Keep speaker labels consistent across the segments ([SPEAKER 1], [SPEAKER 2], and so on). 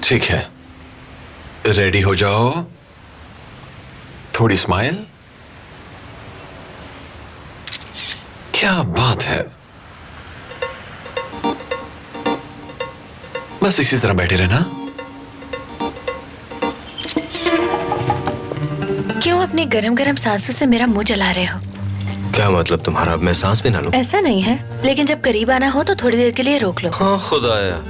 [SPEAKER 1] ठीक है, रेडी हो जाओ। थोड़ी स्माइल। क्या बात है, बस इसी तरह बैठे रहना।
[SPEAKER 2] क्यों अपनी गरम गरम सांसों से मेरा मुंह जला रहे हो?
[SPEAKER 3] क्या मतलब तुम्हारा? अब मैं सांस भी ना लूं?
[SPEAKER 2] ऐसा नहीं है, लेकिन जब करीब आना हो तो थोड़ी देर के लिए रोक लो।
[SPEAKER 3] हाँ खुदाया,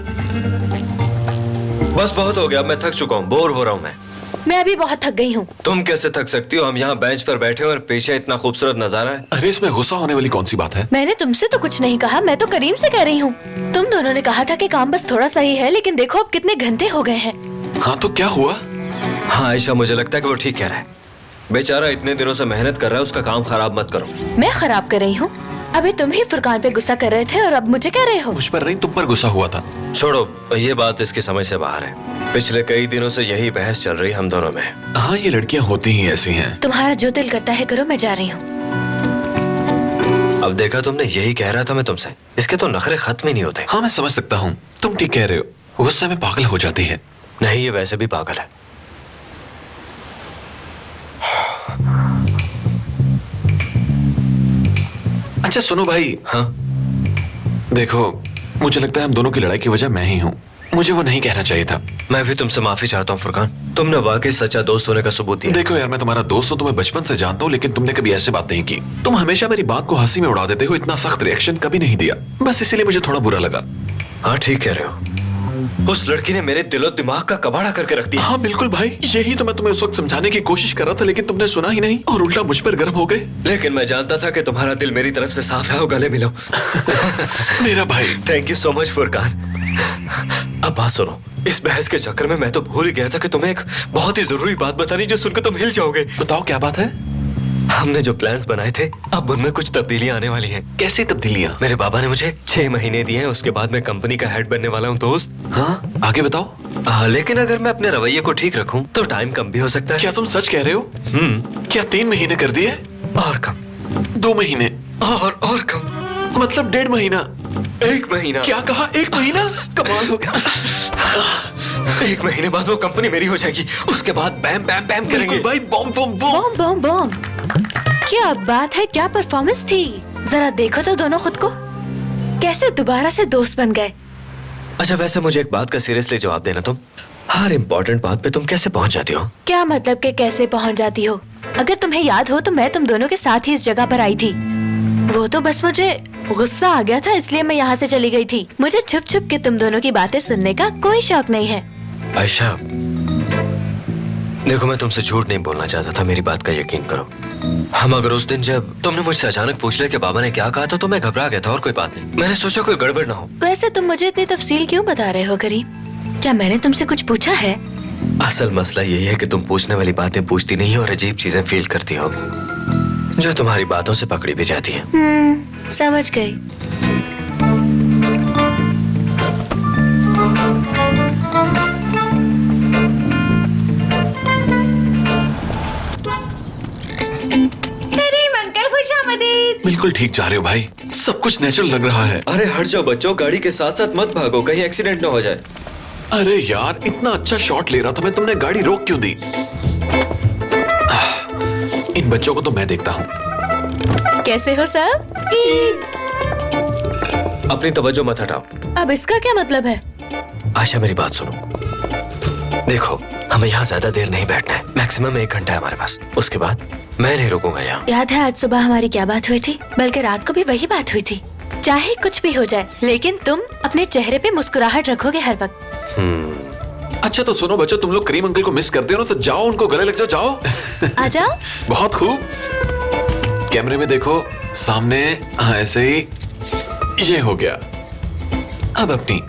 [SPEAKER 3] बस बहुत हो गया, अब मैं थक चुका हूँ, बोर हो रहा हूँ
[SPEAKER 2] मैं अभी बहुत थक गई हूँ।
[SPEAKER 3] तुम कैसे थक सकती हो? हम यहाँ बेंच पर बैठे हैं और पीछे इतना खूबसूरत नजारा है।
[SPEAKER 1] अरे इसमें गुस्सा होने वाली कौन सी बात है?
[SPEAKER 2] मैंने तुमसे तो कुछ नहीं कहा, मैं तो करीम से कह रही हूँ। तुम दोनों ने कहा था कि काम बस थोड़ा सा ही है, लेकिन देखो अब कितने घंटे हो गए हैं।
[SPEAKER 1] हाँ तो क्या हुआ?
[SPEAKER 3] हाँ आयशा, मुझे लगता है कि वो ठीक कह रहा है। बेचारा इतने दिनों से मेहनत कर रहा है, उसका काम खराब मत करो।
[SPEAKER 2] मैं खराब कर रही हूँ? अभी तुम ही फुरकान पे गुस्सा कर रहे थे और अब मुझे कह रहे हो?
[SPEAKER 1] मुझ पर नहीं, तुम पर गुस्सा हुआ था।
[SPEAKER 3] छोड़ो, ये बात इसकी समझ से बाहर है। पिछले कई दिनों से यही बहस चल रही हम दोनों में।
[SPEAKER 1] हाँ ये लड़कियां होती ही ऐसी हैं।
[SPEAKER 2] तुम्हारा जो दिल करता है करो, मैं जा रही हूँ।
[SPEAKER 3] अब देखा तुमने, यही कह रहा था मैं तुमसे, इसके तो नखरे खत्म ही नहीं होते।
[SPEAKER 1] हाँ मैं समझ सकता हूँ, तुम ठीक कह रहे हो, गुस्से में पागल हो जाती है।
[SPEAKER 3] नहीं, ये वैसे भी पागल है।
[SPEAKER 1] अच्छा सुनो भाई।
[SPEAKER 3] हाँ
[SPEAKER 1] देखो, मुझे लगता है हम दोनों की लड़ाई की वजह मैं ही हूँ। मुझे वो नहीं कहना चाहिए था।
[SPEAKER 3] मैं भी तुमसे माफी चाहता हूँ फुरकान, तुमने वाकई सच्चा दोस्त होने का सबूत दिया।
[SPEAKER 1] देखो यार, मैं तुम्हारा दोस्त हूँ, तुम्हें बचपन से जानता हूँ, लेकिन तुमने कभी ऐसे बात नहीं की। तुम हमेशा मेरी बात को हंसी में उड़ा देते हो, इतना सख्त रिएक्शन कभी नहीं दिया। बस इसीलिए मुझे थोड़ा बुरा लगा।
[SPEAKER 3] हाँ ठीक कह रहे हो, उस लड़की ने मेरे दिलो दिमाग का कबाड़ा करके रख दिया।
[SPEAKER 1] हाँ बिल्कुल भाई, यही तो मैं तुम्हें उस वक्त समझाने की कोशिश कर रहा था, लेकिन तुमने सुना ही नहीं और उल्टा मुझ पर गर्म हो गए।
[SPEAKER 3] लेकिन मैं जानता था कि तुम्हारा दिल मेरी तरफ से साफ है, वो गले मिलो।
[SPEAKER 1] मेरा भाई।
[SPEAKER 3] Thank you so much Furqan. अब बात सुनो, इस बहस के चक्कर में मैं तो भूल ही गया था कि तुम्हें एक बहुत ही जरूरी बात बतानी, जो सुनकर तुम हिल जाओगे।
[SPEAKER 1] बताओ क्या बात है?
[SPEAKER 3] हमने जो प्लान्स बनाए थे, अब उनमें कुछ तब्दीलियां आने वाली हैं।
[SPEAKER 1] कैसी तब्दीलियां?
[SPEAKER 3] मेरे बाबा ने मुझे 6 महीने दिए हैं, उसके बाद मैं कंपनी का हेड बनने वाला हूँ दोस्त।
[SPEAKER 1] हाँ आगे बताओ।
[SPEAKER 3] लेकिन अगर मैं अपने रवैये को ठीक रखूं तो टाइम कम भी हो सकता है।
[SPEAKER 1] क्या तुम सच कह रहे हो? क्या 3 महीने कर दिए?
[SPEAKER 3] और कम।
[SPEAKER 1] 2 महीने?
[SPEAKER 3] और कम।
[SPEAKER 1] मतलब 1.5 महीना?
[SPEAKER 3] 1 महीना।
[SPEAKER 1] क्या कहा? 1 महीना? कमाल हो गया।
[SPEAKER 3] 1 महीने बाद वो कंपनी मेरी हो जाएगी, उसके बाद बैम बैम बैम करेंगे
[SPEAKER 1] भाई, बॉम बॉम बॉम
[SPEAKER 2] बॉम बॉम बॉम। क्या बात है, क्या परफॉर्मेंस थी। जरा देखो तो दोनों खुद को, कैसे दोबारा से दोस्त बन गए।
[SPEAKER 3] अच्छा वैसे मुझे एक बात का सीरियसली जवाब देना, तुम हर इम्पोर्टेंट बात पे तुम कैसे पहुंच जाती हो?
[SPEAKER 2] क्या मतलब कि कैसे पहुंच जाती हो? अगर तुम्हें याद हो तो मैं तुम दोनों के साथ ही इस जगह पर आई थी। वो तो बस मुझे गुस्सा आ गया था, इसलिए मैं यहाँ से चली गई थी। मुझे छुप छुप के तुम दोनों की बातें सुनने का कोई शौक नहीं है।
[SPEAKER 3] आयशा देखो, मैं तुमसे झूठ नहीं बोलना चाहता था, मेरी बात का यकीन करो। हम अगर उस दिन जब तुमने मुझसे अचानक पूछ लिया कि बाबा ने क्या कहा था, तो मैं घबरा गया था, और कोई बात नहीं। मैंने सोचा कोई गड़बड़ ना हो।
[SPEAKER 2] वैसे तुम मुझे इतनी तफसील क्यों बता रहे हो करीम? क्या मैंने तुमसे कुछ पूछा है?
[SPEAKER 3] असल मसला यही है कि तुम पूछने वाली बातें पूछती नहीं हो और अजीब चीजें फील करती हो, जो तुम्हारी बातों से पकड़ी भी जाती है।
[SPEAKER 2] समझ गई।
[SPEAKER 1] बिल्कुल ठीक जा रहे हो भाई, सब कुछ नेचुरल लग रहा है।
[SPEAKER 3] अरे हट जाओ बच्चों, गाड़ी के साथ साथ मत भागो, कहीं एक्सीडेंट ना हो जाए।
[SPEAKER 1] अरे यार, इतना अच्छा शॉट ले रहा था मैं, तुमने गाड़ी रोक क्यों दी? इन बच्चों को तो मैं देखता हूँ।
[SPEAKER 2] कैसे हो सब?
[SPEAKER 3] अपनी तवज्जो मत हटाओ।
[SPEAKER 2] अब इसका क्या मतलब है?
[SPEAKER 3] आशा मेरी बात सुनो, देखो हमें यहाँ ज्यादा देर नहीं बैठना है, मैक्सिमम 1 घंटा है हमारे पास, उसके बाद मैं नहीं रुकूंगा यहाँ।
[SPEAKER 2] याद है आज सुबह हमारी क्या बात हुई थी? बल्कि रात को भी वही बात हुई थी। चाहे कुछ भी हो जाए, लेकिन तुम अपने चेहरे पे मुस्कुराहट रखोगे हर वक्त।
[SPEAKER 1] अच्छा तो सुनो बच्चों, तुम लोग करीम अंकल को मिस करते हो ना, तो जाओ उनको गले लग जाओ। जाओ
[SPEAKER 2] आ जाओ।
[SPEAKER 1] बहुत खूब, कैमरे में देखो सामने। हाँ ऐसे ही, ये हो गया। अब अपनी।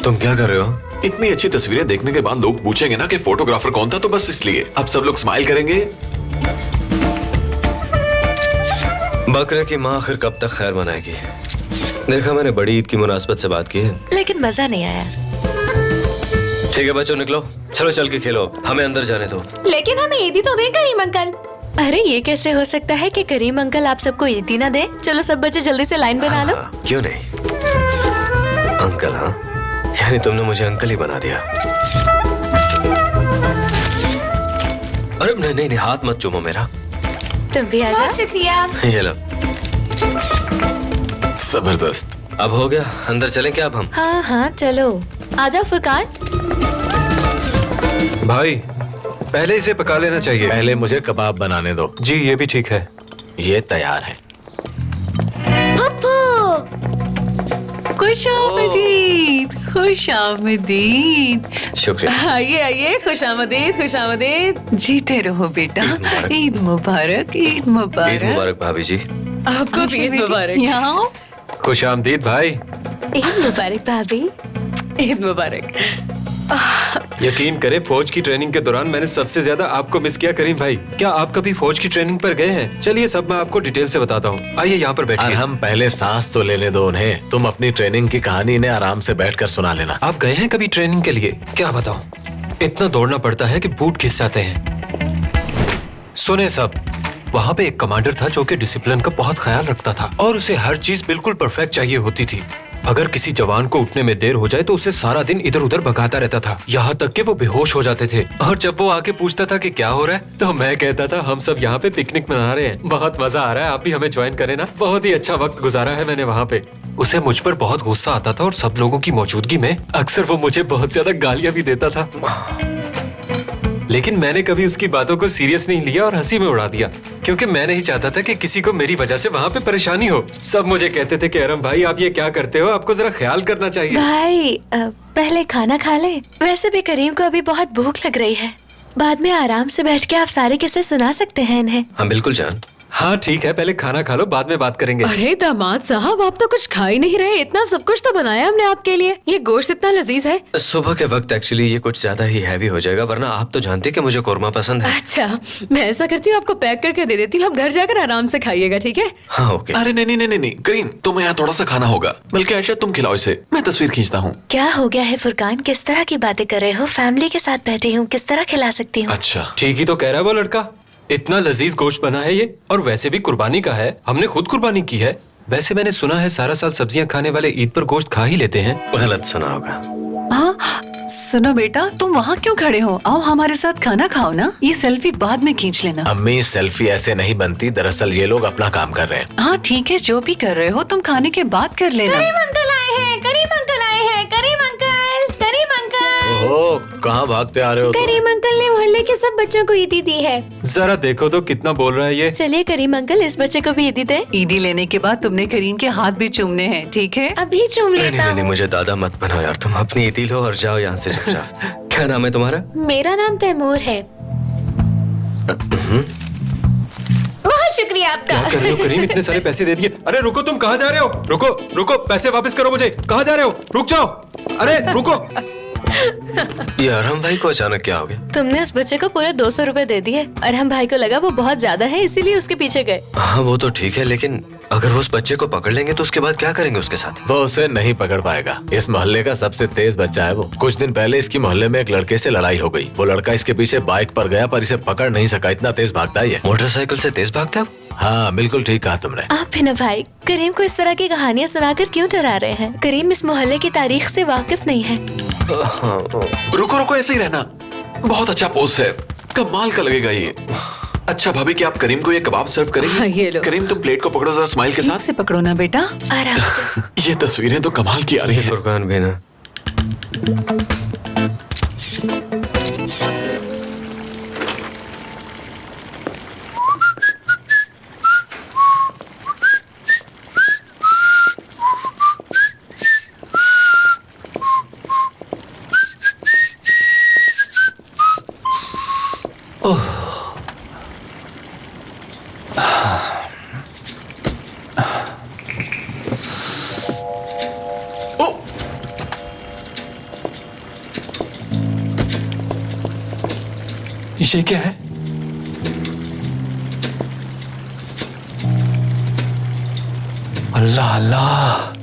[SPEAKER 3] तुम क्या कर रहे हो?
[SPEAKER 1] इतनी अच्छी तस्वीरें देखने के बाद लोग पूछेंगे ना कि फोटोग्राफर कौन था, तो बस इसलिए अब सब लोग स्माइल करेंगे।
[SPEAKER 3] बकरे की माँ आखिर कब तक खैर मनाएगी? देखा, मैंने बड़ी ईद की मुनासबत से बात की है,
[SPEAKER 2] लेकिन मजा नहीं आया।
[SPEAKER 3] ठीक है बच्चों निकलो, चलो चल के खेलो, हमें अंदर जाने दो।
[SPEAKER 2] लेकिन हमें ईदी तो दे करीम अंकल। अरे ये कैसे हो सकता है कि करीम अंकल आप सबको ईदी ना दे? चलो सब बच्चे जल्दी से लाइन बना लो।
[SPEAKER 3] क्यों नहीं अंकल। हाँ यानी तुमने मुझे अंकल ही बना दिया। अरे नहीं नहीं नहीं, हाथ मत चूमो मेरा।
[SPEAKER 2] तुम भी आ जाओ।
[SPEAKER 4] शुक्रिया।
[SPEAKER 3] ये लो।
[SPEAKER 1] जबरदस्त।
[SPEAKER 3] अब हो गया, अंदर चलें क्या अब हम?
[SPEAKER 2] हाँ हाँ चलो, आ जाओ फुरकान।
[SPEAKER 5] भाई पहले इसे पका लेना चाहिए।
[SPEAKER 1] पहले मुझे कबाब बनाने दो।
[SPEAKER 5] जी ये भी ठीक है।
[SPEAKER 1] ये तैयार है।
[SPEAKER 4] खुश आमदीद, खुश आमदीद।
[SPEAKER 3] शुक्रिया।
[SPEAKER 4] आइए आइए, खुश आमदीद, खुश आमदीद। जीते रहो बेटा। ईद मुबारक, ईद
[SPEAKER 3] ईद
[SPEAKER 4] मुबारक।
[SPEAKER 3] मुबारक भाभी जी।
[SPEAKER 4] आपको भी ईद मुबारक। यहाँ आओ।
[SPEAKER 5] खुश आमदीद भाई।
[SPEAKER 2] ईद मुबारक भाभी।
[SPEAKER 4] ईद मुबारक।
[SPEAKER 5] यकीन करें फौज की ट्रेनिंग के दौरान मैंने सबसे ज्यादा आपको मिस किया करीम भाई। क्या आप कभी फौज की ट्रेनिंग पर गए हैं? चलिए सब मैं आपको डिटेल से बताता हूँ। आइए यहाँ पर
[SPEAKER 1] और
[SPEAKER 5] बैठिए।
[SPEAKER 1] हम पहले सांस तो लेने दो उन्हें। तुम अपनी ट्रेनिंग की कहानी इन्हें आराम से बैठकर सुना लेना।
[SPEAKER 5] आप गए हैं कभी ट्रेनिंग के लिए? क्या बताऊँ, इतना दौड़ना पड़ता है कि बूट घिस जाते हैं। सुने सब, वहाँ पे एक कमांडर था जो कि डिसिप्लिन का बहुत ख्याल रखता था और उसे हर चीज बिल्कुल परफेक्ट चाहिए होती थी। अगर किसी जवान को उठने में देर हो जाए तो उसे सारा दिन इधर उधर भगाता रहता था, यहाँ तक कि वो बेहोश हो जाते थे। और जब वो आके पूछता था कि क्या हो रहा है तो मैं कहता था हम सब यहाँ पे पिकनिक मना रहे हैं, बहुत मजा आ रहा है, आप भी हमें ज्वाइन करें ना। बहुत ही अच्छा वक्त गुजारा है मैंने वहाँ पे। उसे मुझ पर बहुत गुस्सा आता था और सब लोगों की मौजूदगी में अक्सर वो मुझे बहुत ज्यादा गालियां भी देता था, लेकिन मैंने कभी उसकी बातों को सीरियस नहीं लिया और हंसी में उड़ा दिया, क्योंकि मैं नहीं चाहता था कि किसी को मेरी वजह से वहाँ पे परेशानी हो। सब मुझे कहते थे कि अरम भाई आप ये क्या करते हो, आपको जरा ख्याल करना चाहिए।
[SPEAKER 2] भाई पहले खाना खा ले। वैसे भी करीम को अभी बहुत भूख लग रही है, बाद में आराम से बैठ के आप सारे किस्से सुना सकते हैं इन्हें।
[SPEAKER 3] हाँ बिल्कुल जान।
[SPEAKER 5] हाँ ठीक है, पहले खाना खा लो, बाद में बात करेंगे।
[SPEAKER 4] अरे दामाद साहब, आप तो कुछ खा ही नहीं रहे। इतना सब कुछ तो बनाया हमने आपके लिए। ये गोश्त इतना लजीज है।
[SPEAKER 3] सुबह के वक्त एक्चुअली ये कुछ ज्यादा ही हैवी हो जाएगा, वरना आप तो जानते हैं कि मुझे कोरमा पसंद है।
[SPEAKER 4] अच्छा, मैं ऐसा करती हूँ, आपको पैक करके दे देती हूँ। आप घर जाकर आराम से खाइएगा, ठीक है?
[SPEAKER 3] हाँ ओके।
[SPEAKER 1] अरे नहीं नहीं नहीं नहीं करीम, तुम्हें यहाँ थोड़ा सा खाना होगा। बल्कि आयशा तुम खिलाओ इसे, मैं तस्वीर खींचता हूँ।
[SPEAKER 2] क्या हो गया है फुरकान, किस तरह की बातें कर रहे हो? फैमिली के साथ बैठी हूँ, किस तरह खिला सकती हूँ?
[SPEAKER 1] अच्छा
[SPEAKER 5] ठीक ही तो कह रहा है वो लड़का। इतना लजीज गोश्त बना है ये, और वैसे भी कुर्बानी का है, हमने खुद कुर्बानी की है। वैसे मैंने सुना है सारा साल सब्जियां खाने वाले ईद पर गोश्त खा ही लेते हैं।
[SPEAKER 3] गलत सुना होगा।
[SPEAKER 4] हाँ सुनो बेटा, तुम वहाँ क्यों खड़े हो? आओ हमारे साथ खाना खाओ ना। ये सेल्फी बाद में खींच लेना।
[SPEAKER 1] अम्मी सेल्फी ऐसे नहीं बनती, दरअसल ये लोग अपना काम कर रहे हैं।
[SPEAKER 4] हाँ ठीक है, जो भी कर रहे हो तुम खाने के बाद कर लेना।
[SPEAKER 2] अंकल आए हैं, करीम अंकल आए हैं, करीम अंकल, करीम अंकल।
[SPEAKER 1] ओहो, कहाँ भागते आ रहे हो तुम?
[SPEAKER 2] करीम अंकल ने मोहल्ले के सब बच्चों को ईदी दी है।
[SPEAKER 5] जरा देखो तो कितना बोल रहा है ये।
[SPEAKER 2] चलिए करीम अंकल, इस बच्चे को भी ईदी दे।
[SPEAKER 4] ईदी लेने के बाद तुमने करीम के हाथ भी चूमने हैं, ठीक है?
[SPEAKER 2] अभी चूम
[SPEAKER 3] नहीं
[SPEAKER 2] लेता
[SPEAKER 3] नहीं नहीं,
[SPEAKER 2] हूँ।
[SPEAKER 3] मुझे दादा मत बनाओ यार, तुम अपनी ईदी लो और जाओ यहाँ से चुपचाप। क्या नाम है तुम्हारा?
[SPEAKER 2] मेरा नाम तैमूर है। बहुत शुक्रिया
[SPEAKER 5] क्या
[SPEAKER 2] आपका।
[SPEAKER 5] कर रहे हो करीम, इतने सारे पैसे दे दिए। अरे रुको, तुम कहाँ जा रहे हो? रुको रुको, पैसे वापस करो मुझे। कहाँ जा रहे हो? रुक जाओ। अरे रुको।
[SPEAKER 3] ये अरहम भाई को अचानक क्या हो गया?
[SPEAKER 2] तुमने उस बच्चे को पूरे 200 रुपए दे दिए। अरहम भाई को लगा वो बहुत ज्यादा है, इसीलिए उसके पीछे गए।
[SPEAKER 3] हाँ वो तो ठीक है, लेकिन अगर वो उस बच्चे को पकड़ लेंगे तो उसके बाद क्या करेंगे उसके साथ?
[SPEAKER 1] वो उसे नहीं पकड़ पाएगा। इस मोहल्ले का सबसे तेज बच्चा है वो। कुछ दिन पहले इसकी मोहल्ले में एक लड़के से लड़ाई हो गई। वो लड़का इसके पीछे बाइक पर गया पर इसे पकड़ नहीं सका, इतना तेज भागता है ये।
[SPEAKER 3] मोटरसाइकिल से तेज भागता है?
[SPEAKER 1] हाँ बिल्कुल ठीक कहा तुमने।
[SPEAKER 2] आप भी ना भाई, करीम को इस तरह की कहानियाँ सुनाकर क्यों डरा रहे हैं? करीम इस मोहल्ले की तारीख से वाकिफ नहीं है।
[SPEAKER 1] रुको रुको, ऐसे ही रहना। बहुत अच्छा पोस्ट है, कमाल का लगेगा ये। अच्छा भाभी, क्या आप करीम को ये कबाब सर्व करेंगे?
[SPEAKER 4] हाँ, ये लो।
[SPEAKER 1] करीम तुम प्लेट को पकड़ो जरा स्माइल के
[SPEAKER 4] ठीक
[SPEAKER 1] साथ।
[SPEAKER 4] से पकड़ो ना बेटा।
[SPEAKER 2] आराम से।
[SPEAKER 1] ये तस्वीरें तो कमाल की आ रही हैं।
[SPEAKER 3] फुरकान भी ना।
[SPEAKER 1] ओ,
[SPEAKER 5] ये क्या है? अल्लाह अल्लाह।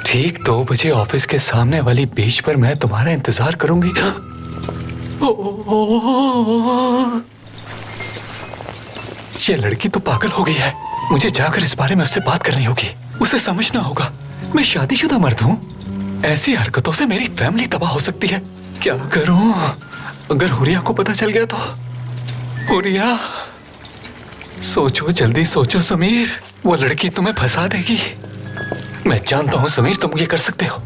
[SPEAKER 5] ठीक 2 बजे ऑफिस के सामने वाली बीच पर मैं तुम्हारा इंतजार करूंगी। ये लड़की तो पागल हो गई है। मुझे जाकर इस बारे में उससे बात करनी होगी। उसे समझना होगा मैं शादीशुदा मर्द हूँ। ऐसी हरकतों से मेरी फैमिली तबाह हो सकती है। क्या करूं? अगर हुरिया को पता चल गया तो? हुरिया, सोचो, जल्दी सोचो समीर। वो लड़की तुम्हें फंसा देगी। मैं जानता हूँ समीर, तुम ये कर सकते हो।